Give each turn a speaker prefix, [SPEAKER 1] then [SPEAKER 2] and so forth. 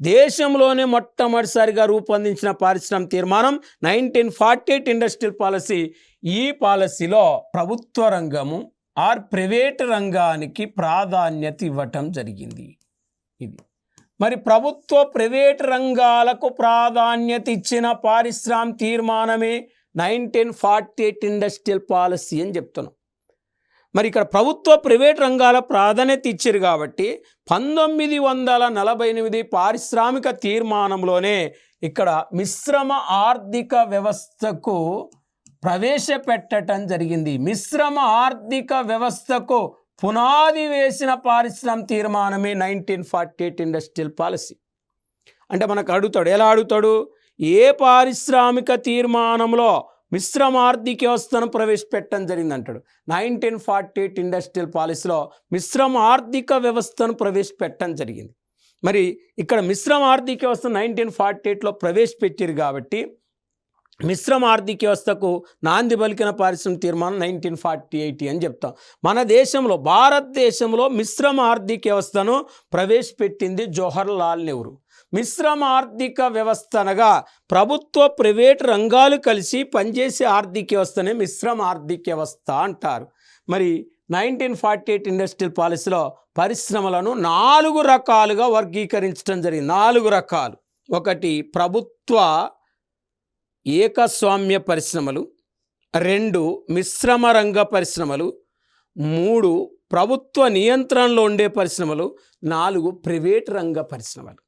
[SPEAKER 1] దేశంలోనే మొట్టమొదటిసారిగా రూపొందించిన పారిశ్రామిక తీర్మానం 1948 ఇండస్ట్రియల్ పాలసీ. ఈ పాలసీలో ప్రభుత్వ రంగము ఆర్ ప్రైవేట్ రంగానికి ప్రాధాన్యత ఇవ్వటం జరిగింది. ఇది మరి ప్రభుత్వ ప్రైవేట్ రంగాలకు ప్రాధాన్యత ఇచ్చిన పారిశ్రామిక తీర్మానమే 1948 ఇండస్ట్రియల్ పాలసీ అని చెప్తున్నాం. మరి ఇక్కడ ప్రభుత్వ ప్రైవేట్ రంగాల ప్రాధాన్యత ఇచ్చారు కాబట్టి 1948 పారిశ్రామిక తీర్మానంలోనే ఇక్కడ మిశ్రమ ఆర్థిక వ్యవస్థకు ప్రవేశపెట్టడం జరిగింది. మిశ్రమ ఆర్థిక వ్యవస్థకు పునాది వేసిన పారిశ్రామిక తీర్మానమే 1948 ఇండస్ట్రియల్ పాలసీ. అంటే మనకు అడుగుతాడు, ఎలా అడుగుతాడు? ఏ పారిశ్రామిక తీర్మానంలో మిశ్రమ ఆర్థిక వ్యవస్థను ప్రవేశపెట్టడం జరిగింది అంటాడు. 1948 ఇండస్ట్రియల్ పాలసీలో మిశ్రమ ఆర్థిక వ్యవస్థను ప్రవేశపెట్టడం జరిగింది. మరి ఇక్కడ మిశ్రమ ఆర్థిక వ్యవస్థను 1948లో ప్రవేశపెట్టారు కాబట్టి మిశ్రమ ఆర్థిక వ్యవస్థకు నాంది పలికిన పారిశ్రామిక తీర్మానం 1948 అని చెప్తాం. మన దేశంలో, భారతదేశంలో మిశ్రమ ఆర్థిక వ్యవస్థను ప్రవేశపెట్టింది జవహర్లాల్ నెహ్రూ. మిశ్రమ ఆర్థిక వ్యవస్థ అనగా ప్రభుత్వ ప్రైవేట్ రంగాలు కలిసి పనిచేసే ఆర్థిక వ్యవస్థనే మిశ్రమ ఆర్థిక వ్యవస్థ అంటారు. మరి 1948 ఇండస్ట్రియల్ పాలసీలో పరిశ్రమలను 4 రకాలుగా వర్గీకరించడం జరిగింది. 4 రకాలు. 1 ప్రభుత్వ ఏకస్వామ్య పరిశ్రమలు, 2 మిశ్రమ రంగ పరిశ్రమలు, 3 ప్రభుత్వ నియంత్రణలో ఉండే పరిశ్రమలు, 4 ప్రైవేట్ రంగ పరిశ్రమలు.